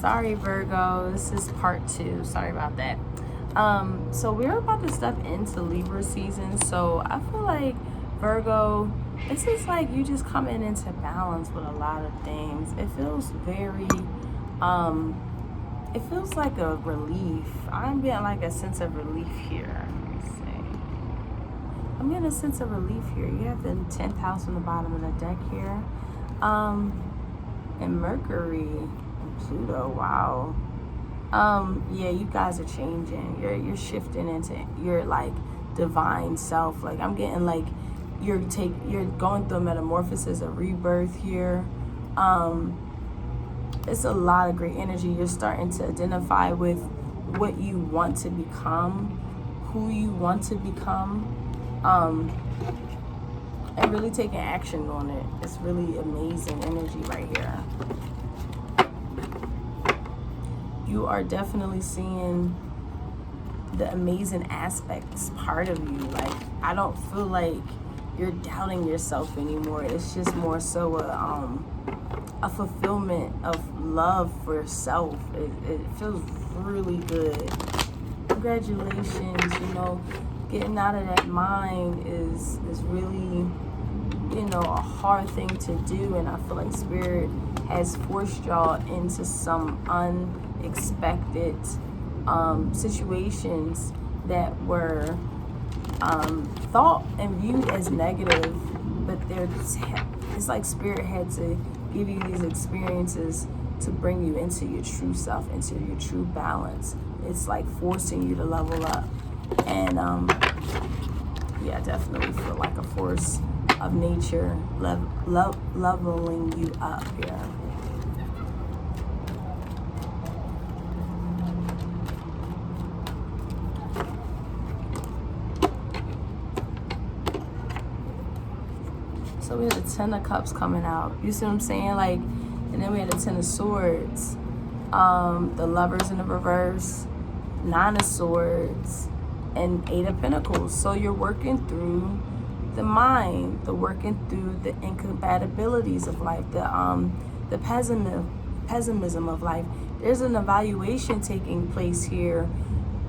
Sorry, Virgo. This is part 2. Sorry about that. So we're about to step into Libra season. So I feel like Virgo, this is like you just coming into balance with a lot of things. It feels very, it feels like a relief. I'm getting like a sense of relief here. Let me see. I'm getting a sense of relief here. You have the 10th house on the bottom of the deck here. And Mercury and Pluto, wow. Yeah, you guys are changing. You're shifting into your like divine self. Like I'm getting like you're going through a metamorphosis, a rebirth here. It's a lot of great energy. You're starting to identify with what you want to become, who you want to become, and really taking action on it. It's really amazing energy right here. You are definitely seeing the amazing aspects part of you. Like, I don't feel like you're doubting yourself anymore. It's just more so a fulfillment of love for yourself. It feels really good. Congratulations, you know, getting out of that mind is really, you know, a hard thing to do, and I feel like Spirit has forced y'all into some unexpected situations that were thought and viewed as negative, but it's like Spirit had to give you these experiences to bring you into your true self, into your true balance. It's like forcing you to level up, and yeah, I definitely feel like a force of nature leveling you up here. So we had the 10 of Cups coming out. You see what I'm saying? Like, and then we had the 10 of Swords, the Lovers in the reverse, 9 of Swords, and 8 of Pentacles. So you're working through the mind, working through the incompatibilities of life, the pessimism of life. There's an evaluation taking place here.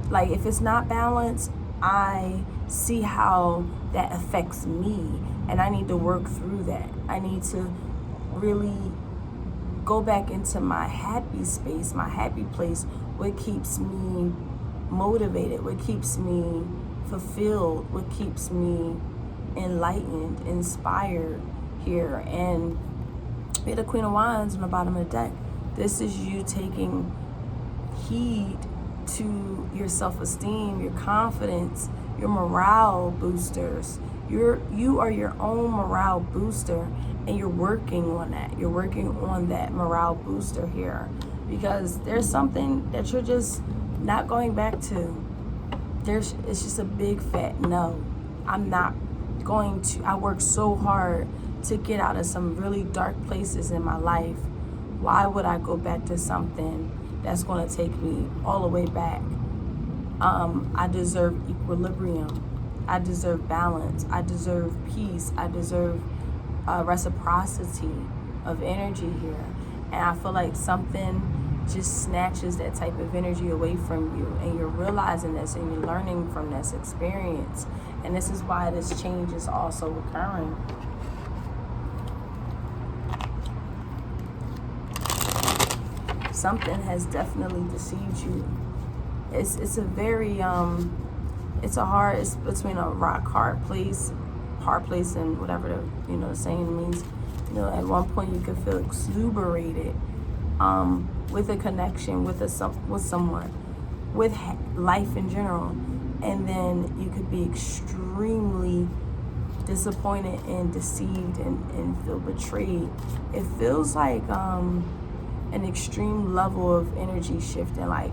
Like, if it's not balanced, I see how that affects me, and I need to work through that. I need to really go back into my happy space, my happy place, what keeps me motivated, what keeps me fulfilled, what keeps me enlightened, inspired here. And we had the Queen of Wands on the bottom of the deck. This is you taking heed to your self-esteem, your confidence, your morale boosters. You are your own morale booster, and you're working on that. You're working on that morale booster here, because there's something that you're just not going back to. It's just a big fat no. I'm not going to. I worked so hard to get out of some really dark places in my life. Why would I go back to something that's going to take me all the way back? I deserve equilibrium. I deserve balance. I deserve peace. I deserve reciprocity of energy here. And I feel like something just snatches that type of energy away from you, and you're realizing this, and you're learning from this experience. And this is why this change is also occurring. Something has definitely deceived you. It's a very it's between a hard place and whatever the saying means. You know, at one point you could feel exuberated with a connection with someone, with life in general, and then you could be extremely disappointed and deceived and feel betrayed. It feels like an extreme level of energy shifting. Like,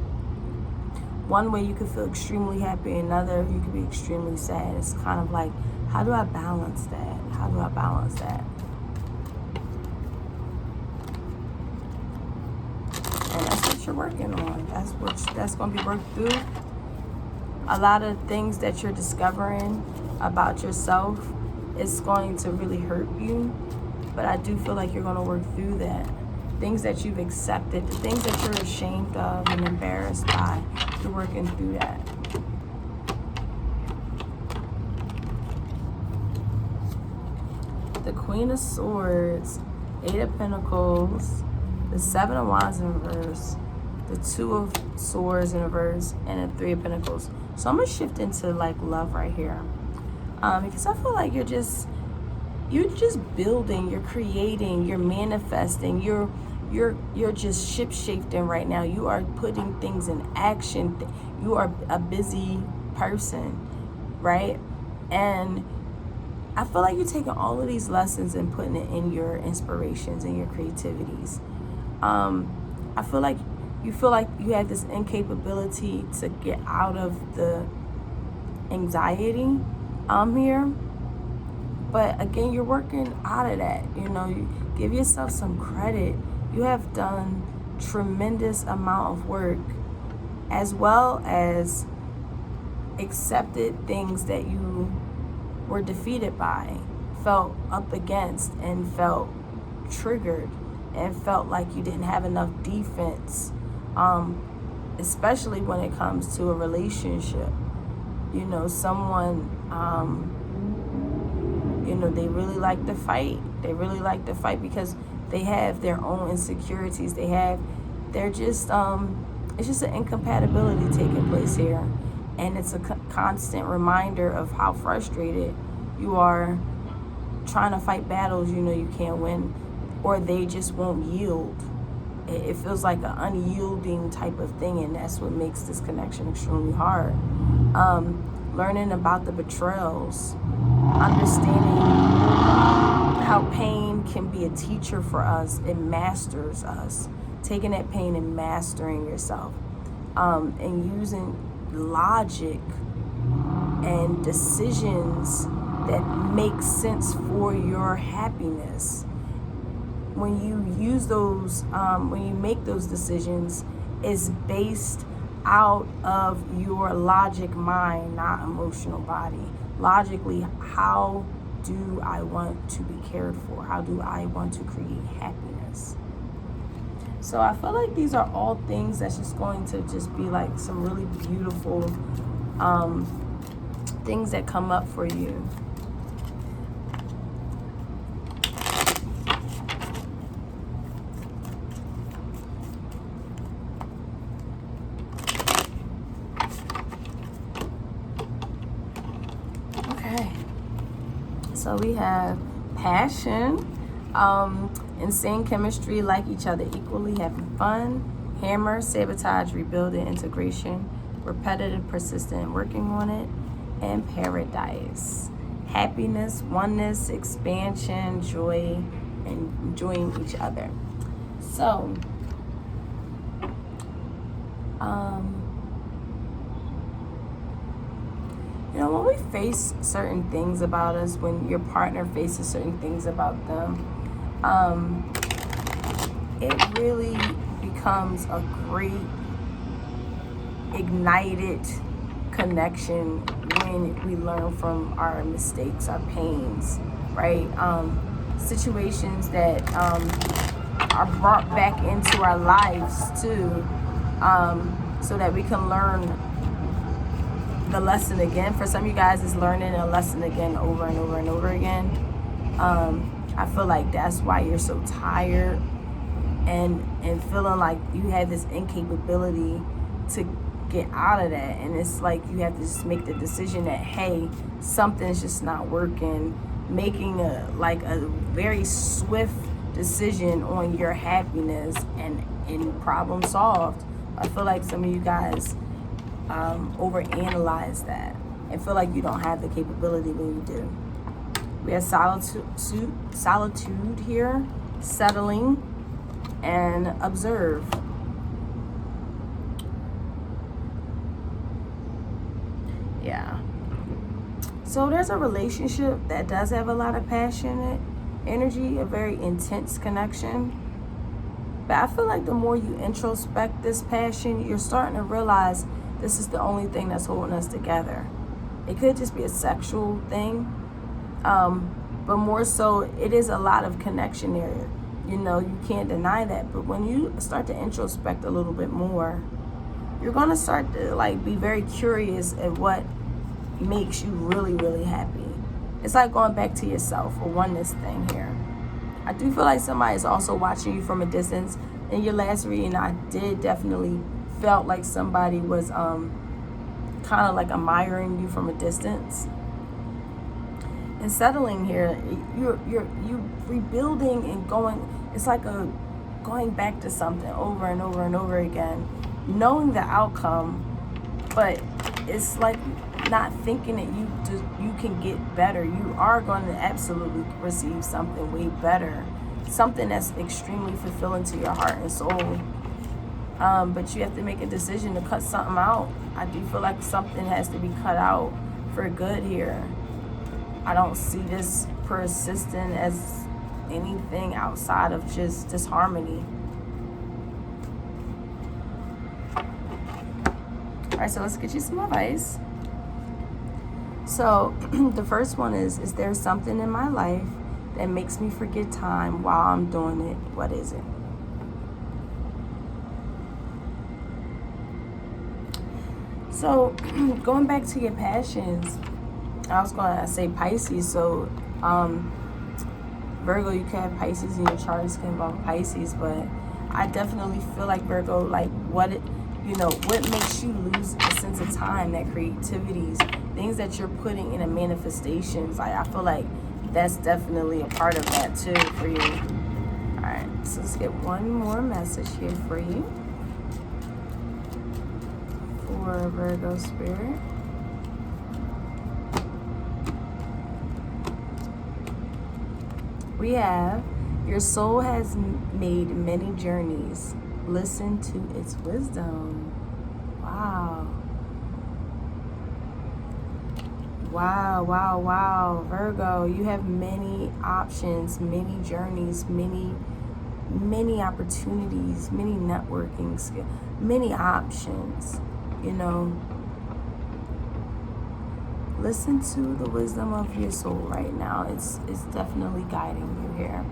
one way you could feel extremely happy, another you could be extremely sad. It's kind of like, how do I balance that? How do I balance that? And that's what you're working on. That's going to be worked through. A lot of things that you're discovering about yourself is going to really hurt you, but I do feel like you're going to work through that. things that you've accepted, the things that you're ashamed of and embarrassed by. You're working through that. The Queen of Swords, Eight of Pentacles, the Seven of Wands in reverse, the Two of Swords in reverse, and the Three of Pentacles. So I'm going to shift into like love right here. Because I feel like you're just building, you're creating, you're manifesting, you're just ship-shifting right now. You are putting things in action. You are a busy person, right? And I feel like you're taking all of these lessons and putting it in your inspirations and your creativities. I feel like you have this incapability to get out of the anxiety here. But again, you're working out of that. You give yourself some credit. You have done tremendous amount of work, as well as accepted things that you were defeated by, felt up against, and felt triggered, and felt like you didn't have enough defense, especially when it comes to a relationship. Someone, they really like to fight. They really like to fight because they have their own insecurities. It's just an incompatibility taking place here. And it's a constant reminder of how frustrated you are trying to fight battles you can't win, or they just won't yield. It feels like an unyielding type of thing, and that's what makes this connection extremely hard. Learning about the betrayals, understanding how pain can be a teacher for us. It masters us. Taking that pain and mastering yourself, and using logic and decisions that make sense for your happiness. When you use those, when you make those decisions, it's based out of your logic mind, not emotional body. Logically, how do I want to be cared for? How do I want to create happiness? So I feel like these are all things that's just going to just be like some really beautiful things that come up for you. Okay. So we have passion, insane chemistry, like each other equally, having fun, hammer, sabotage, rebuilding, integration, repetitive, persistent, working on it, and paradise, happiness, oneness, expansion, joy, and enjoying each other. So, when we face certain things about us, when your partner faces certain things about them, it really becomes a great ignited connection when we learn from our mistakes, our pains, right? Situations that are brought back into our lives too, so that we can learn the lesson again. For some of you guys, it's learning a lesson again over and over and over again. I feel like that's why you're so tired and feeling like you have this incapability to get out of that. And it's like you have to just make the decision that, hey, something's just not working. Making a very swift decision on your happiness and problem solved. I feel like some of you guys overanalyze that and feel like you don't have the capability when you do. We have solitude here, settling, and observe. Yeah. So there's a relationship that does have a lot of passionate energy, a very intense connection. But I feel like the more you introspect this passion, you're starting to realize this is the only thing that's holding us together. It could just be a sexual thing, but more so, it is a lot of connection there. You know, you can't deny that. But when you start to introspect a little bit more, you're going to start to like be very curious at what makes you really, really happy. It's like going back to yourself, a oneness thing here. I do feel like somebody is also watching you from a distance. In your last reading, I did definitely felt like somebody was kind of like admiring you from a distance. And settling here, you're rebuilding and going. It's like going back to something over and over and over again, knowing the outcome, but it's like not thinking that you can get better. You are going to absolutely receive something way better, something that's extremely fulfilling to your heart and soul. But you have to make a decision to cut something out. I do feel like something has to be cut out for good here. I don't see this persistent as anything outside of just disharmony. All right, so let's get you some advice. So the first one is there something in my life that makes me forget time while I'm doing it? What is it? So going back to your passions, I was going to say Pisces. So Virgo, you can have Pisces in your chart. This can involve Pisces, but I definitely feel like Virgo, like what makes you lose a sense of time, that creativities, things that you're putting in a manifestations. Like I feel like that's definitely a part of that too for you. All right, so let's get one more message here for you for Virgo spirit. We have, your soul has made many journeys. Listen to its wisdom. Wow. Wow, wow, wow. Virgo, you have many options, many journeys, many opportunities, many networking skills, many options, you know. Listen to the wisdom of your soul right now. It's definitely guiding you here.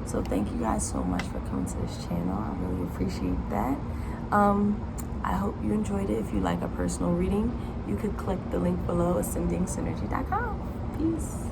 So thank you guys so much for coming to this channel. I really appreciate that. I hope you enjoyed it. If you like a personal reading, you could click the link below, ascendingsynergy.com. Peace.